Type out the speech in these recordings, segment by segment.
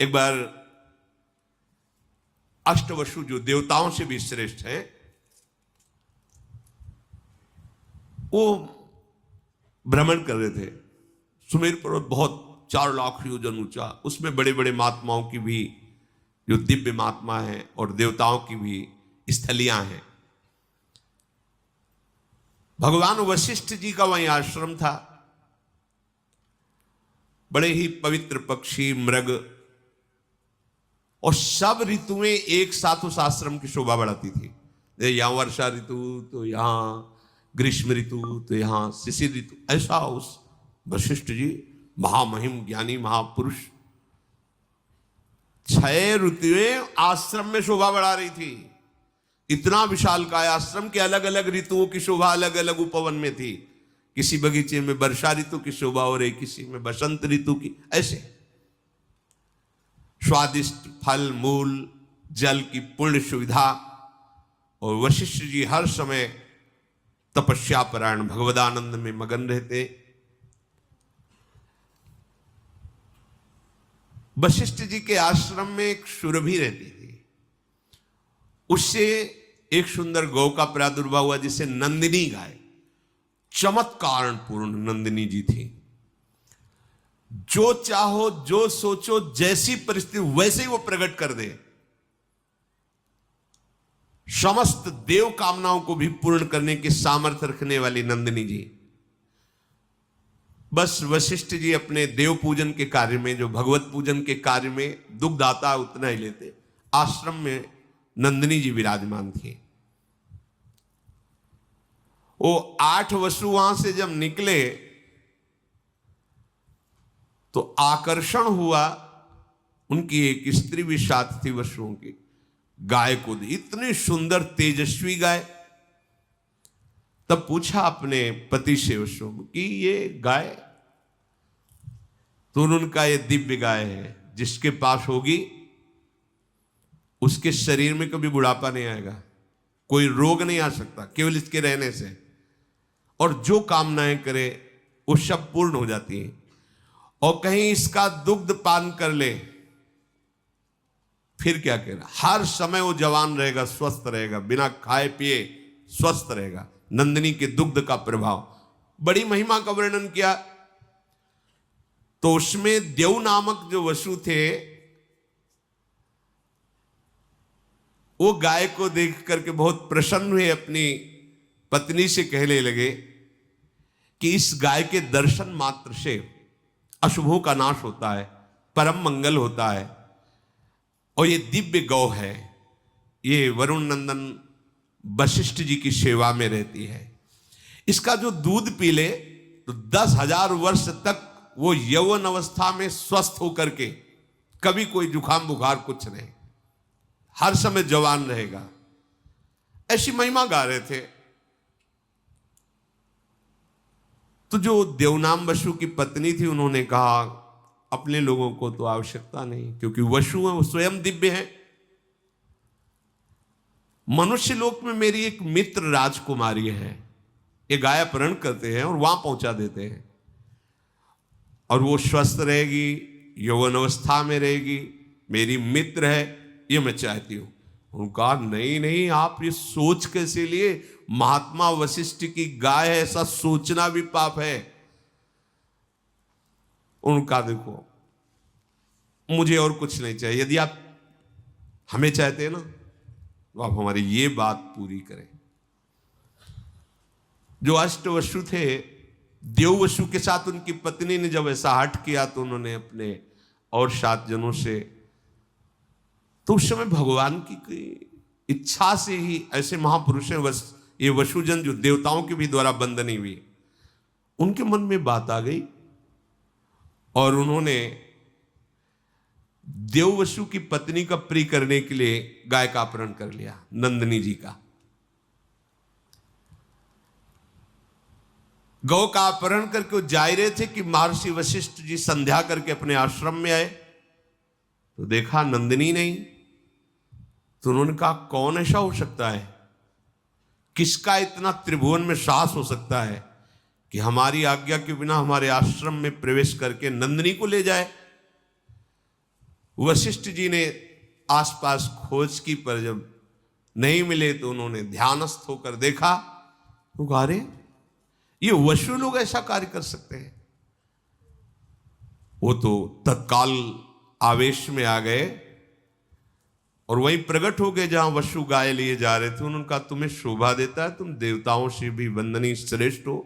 एक बार अष्टवसु जो देवताओं से भी श्रेष्ठ हैं, वो भ्रमण कर रहे थे। सुमेर पर्वत बहुत 4 लाख योजन ऊंचा, उसमें बड़े बड़े महात्माओं की भी जो दिव्य महात्मा हैं और देवताओं की भी स्थलियां हैं। भगवान वशिष्ठ जी का वहीं आश्रम था। बड़े ही पवित्र पक्षी, मृग और सब ऋतुएं एक साथ उस आश्रम की शोभा बढ़ाती थी। यहां वर्षा ऋतु तो यहां ग्रीष्म ऋतु तो यहां शिशिर ऋतु, ऐसा उस वशिष्ठ जी महामहिम ज्ञानी महापुरुष 6 ऋतुएं आश्रम में शोभा बढ़ा रही थी। इतना विशाल काय आश्रम के अलग अलग ऋतुओं की शोभा अलग अलग उपवन में थी। किसी बगीचे में वर्षा ऋतु की शोभा हो रही, किसी में बसंत ऋतु की, ऐसे स्वादिष्ट फल मूल जल की पूर्ण सुविधा। और वशिष्ठ जी हर समय तपस्या परायण भगवदानंद में मगन रहते। वशिष्ठ जी के आश्रम में एक सुरभि रहती थी, उससे एक सुंदर गौ का प्रादुर्भाव हुआ जिसे नंदिनी गाय, चमत्कार पूर्ण नंदिनी जी थी। जो चाहो जो सोचो जैसी परिस्थिति वैसे ही वो प्रकट कर दे। समस्त देव कामनाओं को भी पूर्ण करने की सामर्थ्य रखने वाली नंदिनी जी। बस वशिष्ठ जी अपने देव पूजन के कार्य में, जो भगवत पूजन के कार्य में दुग्ध आता उतना ही लेते। आश्रम में नंदिनी जी विराजमान थी। वो 8 वसु वहां से जब निकले तो आकर्षण हुआ, उनकी एक स्त्री भी साथ थी वसुओं की, गाय को दी, इतनी सुंदर तेजस्वी गाय। तब पूछा अपने पति से वसु कि ये गाय, तो उनका ये दिव्य गाय है, जिसके पास होगी उसके शरीर में कभी बुढ़ापा नहीं आएगा, कोई रोग नहीं आ सकता केवल इसके रहने से, और जो कामनाएं करे वो सब पूर्ण हो जाती है। और कहीं इसका दुग्ध पान कर ले फिर क्या कह रहा, हर समय वो जवान रहेगा, स्वस्थ रहेगा, बिना खाए पिए स्वस्थ रहेगा। नंदिनी के दुग्ध का प्रभाव, बड़ी महिमा का वर्णन किया। तो उसमें देव नामक जो वसु थे वो गाय को देख करके बहुत प्रसन्न हुए, अपनी पत्नी से कहने लगे कि इस गाय के दर्शन मात्र से अशुभों का नाश होता है, परम मंगल होता है, और ये दिव्य गौ है, ये वरुण नंदन वशिष्ठ जी की सेवा में रहती है। इसका जो दूध पी ले तो 10,000 वर्ष तक वो यौवन अवस्था में स्वस्थ होकर के कभी कोई जुकाम बुखार कुछ नहीं, हर समय जवान रहेगा। ऐसी महिमा गा रहे थे। तो जो देवनाम वसु की पत्नी थी उन्होंने कहा अपने लोगों को तो आवश्यकता नहीं, क्योंकि वसु है वो स्वयं दिव्य है। मनुष्य लोक में मेरी एक मित्र राजकुमारी है, ये गाय अपहरण करते हैं और वहां पहुंचा देते हैं, और वो स्वस्थ रहेगी, यौवन अवस्था में रहेगी, मेरी मित्र है, ये मैं चाहती हूं। उनका नहीं नहीं, आप ये सोच कैसे लिए, महात्मा वशिष्ठ की गाय है, ऐसा सोचना भी पाप है। उनका देखो मुझे और कुछ नहीं चाहिए, यदि आप हमें चाहते हैं ना तो आप हमारी ये बात पूरी करें। जो अष्टवसु थे, देववसु के साथ उनकी पत्नी ने जब ऐसा हठ किया तो उन्होंने अपने और 7 जनों से, तो उस समय भगवान की इच्छा से ही ऐसे महापुरुष हैं ये वसुजन जो देवताओं के भी द्वारा बंधनी हुई, उनके मन में बात आ गई और उन्होंने देववसु की पत्नी का प्रिय करने के लिए गाय का अपहरण कर लिया, नंदिनी जी का। गौ का अपहरण करके वो जा रहे थे कि महर्षि वशिष्ठ जी संध्या करके अपने आश्रम में आए, तो देखा नंदिनी नहीं। तो उन्होंने कहा कौन ऐसा हो सकता है, किसका इतना त्रिभुवन में साहस हो सकता है कि हमारी आज्ञा के बिना हमारे आश्रम में प्रवेश करके नंदिनी को ले जाए। वशिष्ठ जी ने आसपास खोज की, पर जब नहीं मिले तो उन्होंने ध्यानस्थ होकर देखा तो कहा, अरे ये वशु लोग ऐसा कार्य कर सकते हैं। वो तो तत्काल आवेश में आ गए और वहीं प्रकट हो गए जहां वशु गाय लिए जा रहे थे। उन्होंने कहा, तुम्हें शोभा देता है, तुम देवताओं से भी वंदनीय श्रेष्ठ हो,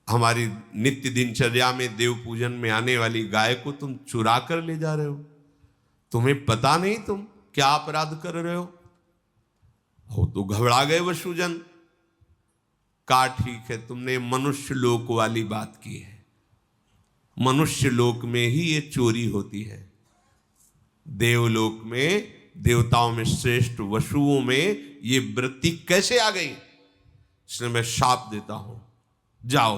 हमारी नित्य दिनचर्या में देव पूजन में आने वाली गाय को तुम चुरा कर ले जा रहे हो, तुम्हें पता नहीं तुम क्या अपराध कर रहे हो। तो घबरा गए वशुजन। कहा, ठीक है, तुमने मनुष्य लोक वाली बात की है, मनुष्य लोक में ही ये चोरी होती है, देवलोक में, देवताओं में श्रेष्ठ वशुओं में ये वृत्ति कैसे आ गई? इसलिए मैं शाप देता हूं, जाओ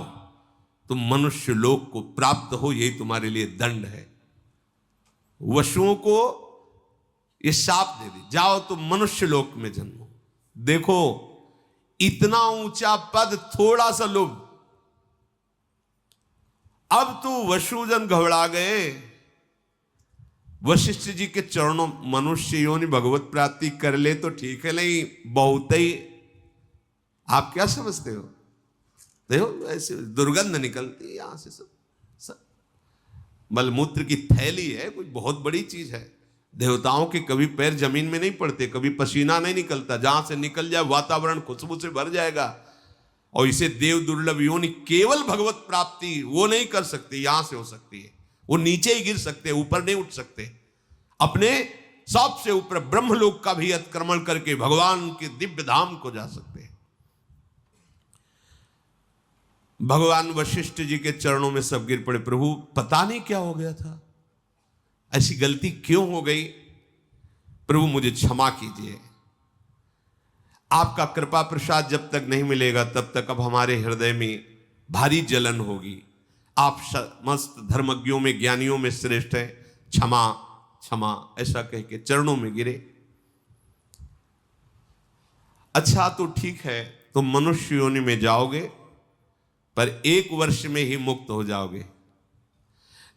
तुम मनुष्य लोक को प्राप्त हो, यही तुम्हारे लिए दंड है। वशुओं को ये शाप दे दी, जाओ तुम मनुष्य लोक में जन्मो। देखो, इतना ऊंचा पद, थोड़ा सा लोभ। अब तो वशुजन घबरा गए। वशिष्ठ जी के चरणों, मनुष्य योनि भगवत प्राप्ति कर ले तो ठीक है, नहीं बहुत ही, आप क्या समझते हो? देखो ऐसे दुर्गंध निकलती है यहां से, सब मलमूत्र की थैली है, कोई बहुत बड़ी चीज है। देवताओं के कभी पैर जमीन में नहीं पड़ते, कभी पसीना नहीं निकलता, जहां से निकल जाए वातावरण खुशबू से भर जाएगा। और इसे देव दुर्लभ योनि, केवल भगवत प्राप्ति वो नहीं कर सकते, यहां से हो सकती है, वो नीचे ही गिर सकते, ऊपर नहीं उठ सकते। अपने सबसे ऊपर ब्रह्मलोक का भी अतिक्रमण करके भगवान के दिव्य धाम को जा सकते हैं। भगवान वशिष्ठ जी के चरणों में सब गिर पड़े। प्रभु, पता नहीं क्या हो गया था, ऐसी गलती क्यों हो गई, प्रभु मुझे क्षमा कीजिए। आपका कृपा प्रसाद जब तक नहीं मिलेगा तब तक अब हमारे हृदय में भारी जलन होगी। आप समस्त धर्मज्ञों में, ज्ञानियों में श्रेष्ठ हैं, क्षमा क्षमा, ऐसा कह के चरणों में गिरे। अच्छा तो ठीक है, तुम मनुष्य योनि में जाओगे, पर 1 वर्ष में ही मुक्त हो जाओगे।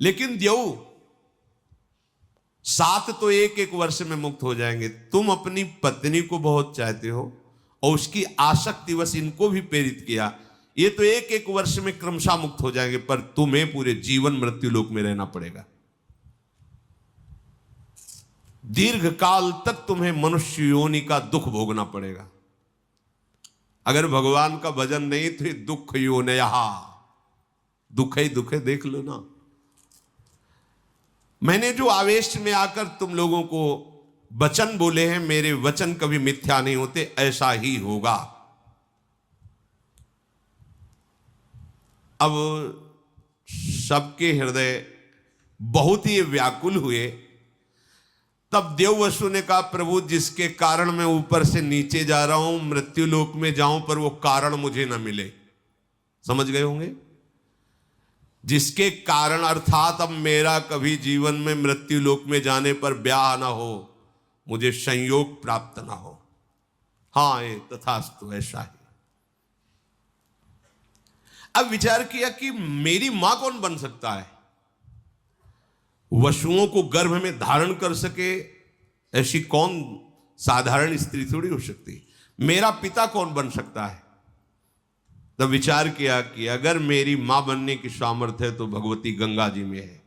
लेकिन देव 7 तो 1 वर्ष में मुक्त हो जाएंगे। तुम अपनी पत्नी को बहुत चाहते हो और उसकी आसक्ति वश इनको भी प्रेरित किया, ये तो 1 वर्ष में क्रमशः मुक्त हो जाएंगे, पर तुम्हें पूरे जीवन मृत्यु लोक में रहना पड़ेगा। दीर्घ काल तक तुम्हें मनुष्य योनि का दुख भोगना पड़ेगा। अगर भगवान का भजन नहीं तो दुख योनया, दुख ही दुख है, देख लो ना। मैंने जो आवेश में आकर तुम लोगों को वचन बोले हैं, मेरे वचन कभी मिथ्या नहीं होते, ऐसा ही होगा। अब सबके हृदय बहुत ही व्याकुल हुए। तब देववसु ने कहा, प्रभु जिसके कारण मैं ऊपर से नीचे जा रहा हूं, मृत्यु लोक में जाऊं, पर वो कारण मुझे न मिले। समझ गए होंगे? जिसके कारण, अर्थात अब मेरा कभी जीवन में मृत्यु लोक में जाने पर ब्याह ना हो, मुझे संयोग प्राप्त ना हो। हाँ, ये तथास्तु, ऐसा ही। अब विचार किया कि मेरी मां कौन बन सकता है? वशुओं को गर्भ में धारण कर सके ऐसी कौन साधारण स्त्री थोड़ी हो सकती। मेरा पिता कौन बन सकता है? तब विचार किया कि अगर मेरी मां बनने की सामर्थ्य है तो भगवती गंगा जी में है।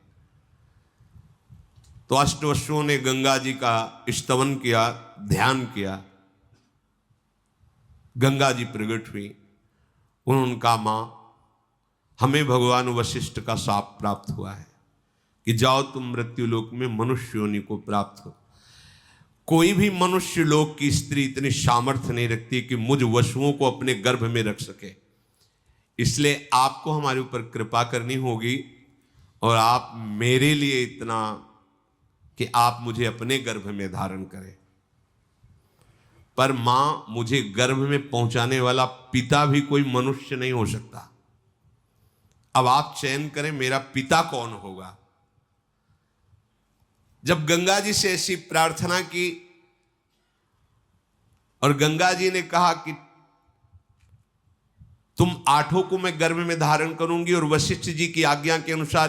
तो अष्टवसुओं ने गंगा जी का स्तवन किया, ध्यान किया। गंगा जी प्रकट हुई। उन्होंने कहा, मां, हमें भगवान वशिष्ठ का शाप प्राप्त हुआ है कि जाओ तुम मृत्यु लोक में मनुष्य योनि को प्राप्त हो। कोई भी मनुष्य लोक की स्त्री इतनी सामर्थ्य नहीं रखती कि मुझ वशुओं को अपने गर्भ में रख सके। इसलिए आपको हमारे ऊपर कृपा करनी होगी और आप मेरे लिए इतना कि आप मुझे अपने गर्भ में धारण करें। पर मां, मुझे गर्भ में पहुंचाने वाला पिता भी कोई मनुष्य नहीं हो सकता। अब आप चयन करें मेरा पिता कौन होगा। जब गंगा जी से ऐसी प्रार्थना की और गंगा जी ने कहा कि तुम 8 को मैं गर्भ में धारण करूंगी और वशिष्ठ जी की आज्ञा के अनुसार